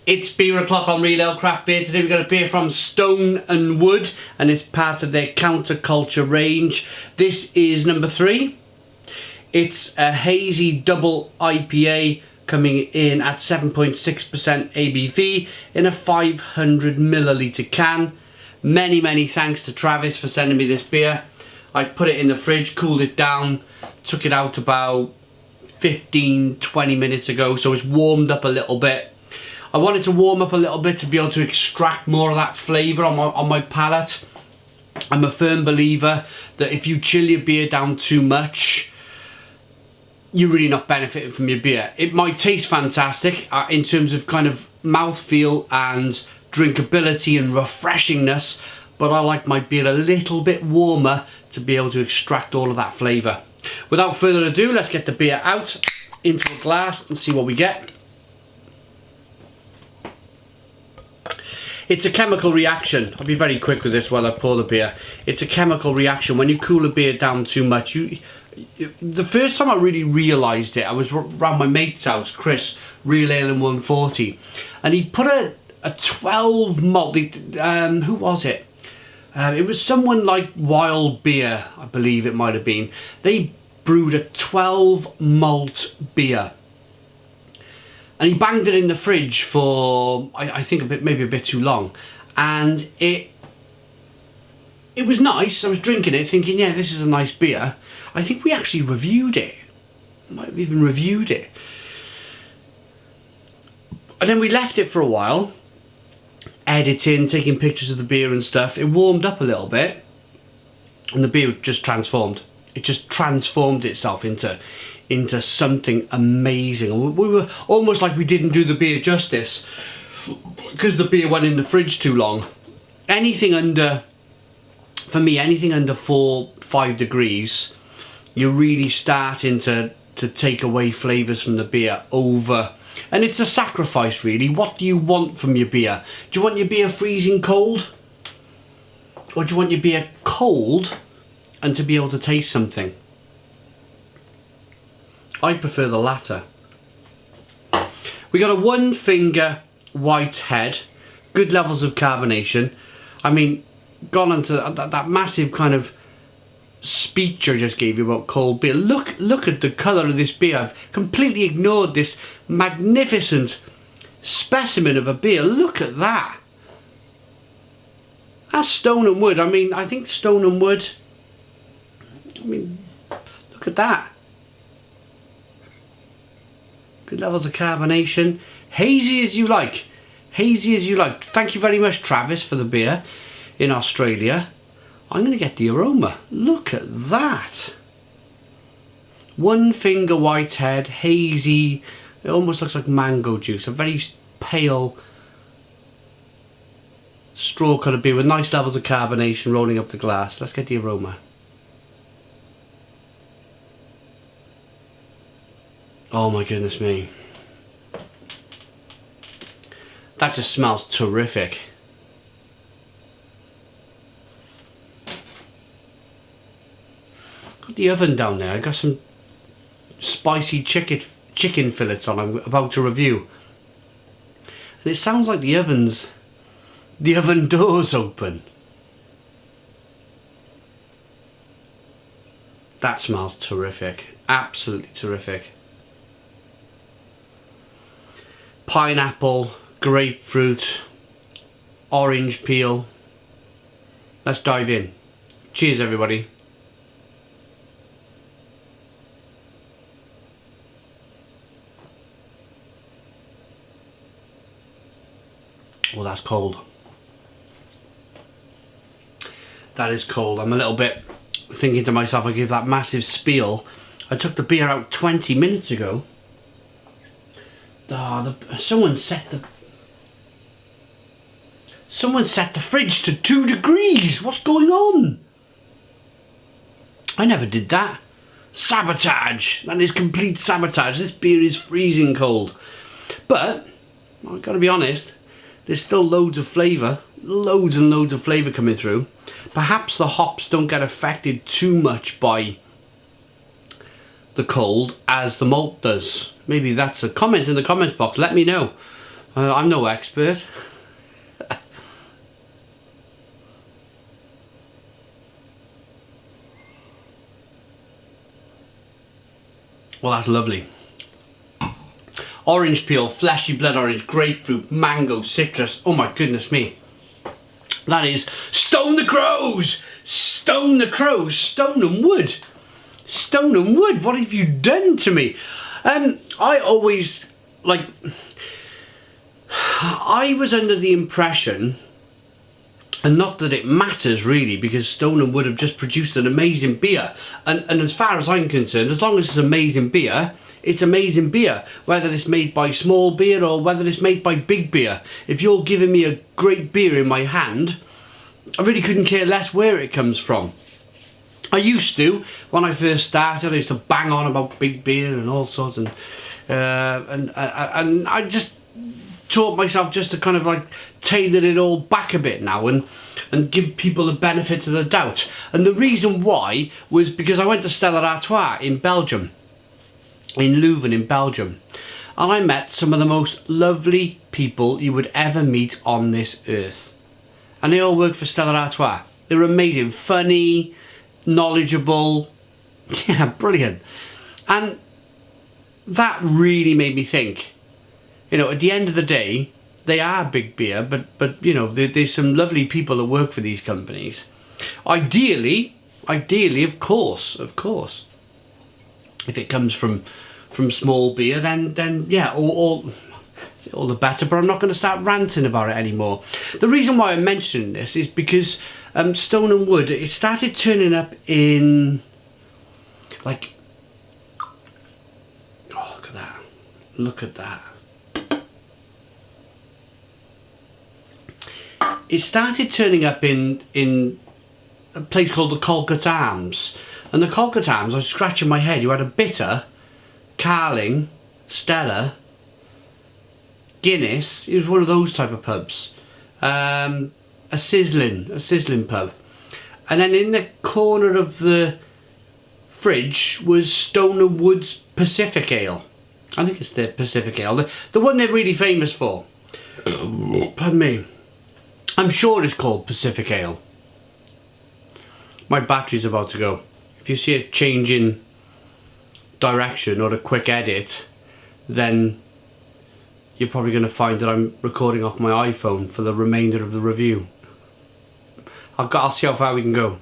It's beer o'clock on Real Ale Craft Beer. Today we've got a beer from Stone and Wood, and it's part of their counterculture range. This is number 3. It's a hazy double IPA coming in at 7.6% ABV in a 500 milliliter can. Many thanks to Travis for sending me this beer. I put it in the fridge, cooled it down, took it out about 15-20 minutes ago, so it's warmed up a little bit. I wanted to warm up a little bit to be able to extract more of that flavour on my palate. I'm a firm believer that if you chill your beer down too much, you're really not benefiting from your beer. It might taste fantastic in terms of kind of mouthfeel and drinkability and refreshingness, but I like my beer a little bit warmer to be able to extract all of that flavour. Without further ado, let's get the beer out into a glass and see what we get. It's a chemical reaction. I'll be very quick with this while I pour the beer. It's a chemical reaction. When you cool a beer down too much, the first time I really realised it, I was around my mate's house, Chris, Real Ale in 140, and he put a 12 malt, who was it? It was someone like Wild Beer, I believe it might have been. They brewed a 12 malt beer. And he banged it in the fridge for, I think, maybe a bit too long. And it was nice. I was drinking it thinking, yeah, this is a nice beer. I think we actually reviewed it. Might have even reviewed it. And then we left it for a while, editing, taking pictures of the beer and stuff. It warmed up a little bit. And the beer just transformed. It just transformed itself into something amazing. We were almost like we didn't do the beer justice because the beer went in the fridge too long. Anything under, for me, anything under 4-5 degrees, you're really starting to take away flavours from the beer over. And it's a sacrifice, really. What do you want from your beer? Do you want your beer freezing cold? Or do you want your beer cold and to be able to taste something? I prefer the latter. We got a 1 finger white head, good levels of carbonation. I mean, gone into that massive kind of speech I just gave you about cold beer. Look at the colour of this beer. I've completely ignored this magnificent specimen of a beer. Look at that. That's Stone and Wood. I mean, I think Stone and Wood, I mean, look at that. Good levels of carbonation. Hazy as you like. Hazy as you like. Thank you very much, Travis, for the beer in Australia. I'm going to get the aroma. Look at that. 1 finger white head, hazy. It almost looks like mango juice. A very pale straw colour beer with nice levels of carbonation rolling up the glass. Let's get the aroma. Oh my goodness me. That just smells terrific. Got the oven down there. I got some spicy chicken fillets on I'm about to review. And it sounds like the oven door's open. That smells terrific. Absolutely terrific. Pineapple, grapefruit, orange peel. Let's dive in. Cheers, everybody. Well, that's cold. That is cold. I'm a little bit thinking to myself, I gave that massive spiel. I took the beer out 20 minutes ago. Someone set the fridge to 2 degrees. What's going on? I never did that. Sabotage. That is complete sabotage. This beer is freezing cold. But I've got to be honest, there's still loads of flavour. Loads and loads of flavour coming through. Perhaps the hops don't get affected too much by the cold as the malt does. Maybe that's a comment in the comments box. Let me know. I'm no expert. Well, that's lovely. Orange peel, fleshy blood orange, grapefruit, mango, citrus. Oh my goodness me. That is Stone the Crows! Stone the Crows! Stone and Wood! Stone and Wood, what have you done to me? I always, like, I was under the impression, and not that it matters really, because Stone and Wood have just produced an amazing beer. And as far as I'm concerned, as long as it's amazing beer, it's amazing beer. Whether it's made by small beer or whether it's made by big beer. If you're giving me a great beer in my hand, I really couldn't care less where it comes from. I used to, when I first started, I used to bang on about big beer and all sorts, and I just taught myself just to kind of like tailor it all back a bit now and give people the benefit of the doubt. And the reason why was because I went to Stella Artois in Belgium, in Leuven in Belgium, and I met some of the most lovely people you would ever meet on this earth. And they all work for Stella Artois. They're amazing, funny, knowledgeable, yeah, brilliant. And that really made me think, you know, at the end of the day, they are big beer, but you know, there's some lovely people that work for these companies. Ideally, of course, if it comes from small beer, then yeah, all the better. But I'm not going to start ranting about it anymore. The reason why I'm mentioning this is because Stone and Wood, it started turning up in, like, oh, look at that. It started turning up in a place called the Calcutta Arms. And the Calcutta Arms, I was scratching my head. You had a bitter, Carling, Stella, Guinness. It was one of those type of pubs. A sizzling pub. And then in the corner of the fridge was Stone and Wood's Pacific Ale. I think it's the Pacific Ale. The one they're really famous for. Pardon me. I'm sure it's called Pacific Ale. My battery's about to go. If you see a change in direction or a quick edit, then you're probably going to find that I'm recording off my iPhone for the remainder of the review. I'll see how far we can go.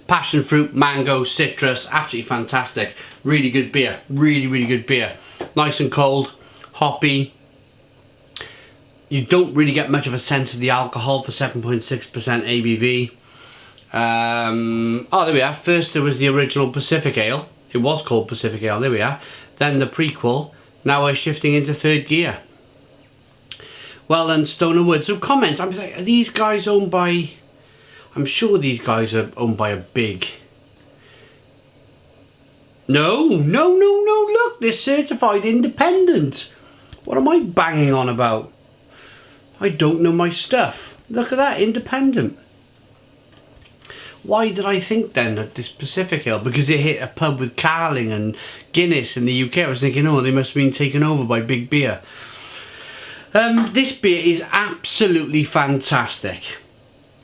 Passion fruit, mango, citrus, absolutely fantastic. Really good beer, really good beer. Nice and cold, hoppy. You don't really get much of a sense of the alcohol for 7.6% ABV. Oh, there we are. First there was the original Pacific Ale. It was called Pacific Ale, there we are. Then the prequel. Now we're shifting into third gear. Well then, Stone and Wood. So comment, I'm like, are these guys owned by... I'm sure these guys are owned by a big... No, look, they're certified independent. What am I banging on about? I don't know my stuff. Look at that, independent. Why did I think then that this Pacific Ale, because it hit a pub with Carling and Guinness in the UK, I was thinking, oh, they must have been taken over by big beer. This beer is absolutely fantastic.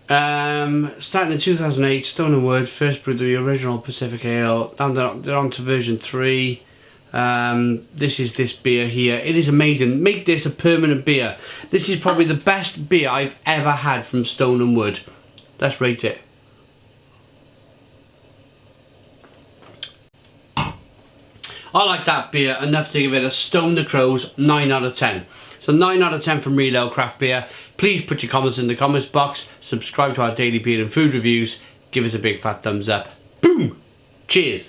Starting in 2008, Stone and Wood first brewed the original Pacific Ale. They're on to version 3. This is this beer here. It is amazing. Make this a permanent beer. This is probably the best beer I've ever had from Stone and Wood. Let's rate it. I like that beer enough to give it a Stone the Crows 9 out of 10. So 9 out of 10 from Real Ale Craft Beer. Please put your comments in the comments box. Subscribe to our daily beer and food reviews. Give us a big fat thumbs up. Boom! Cheers!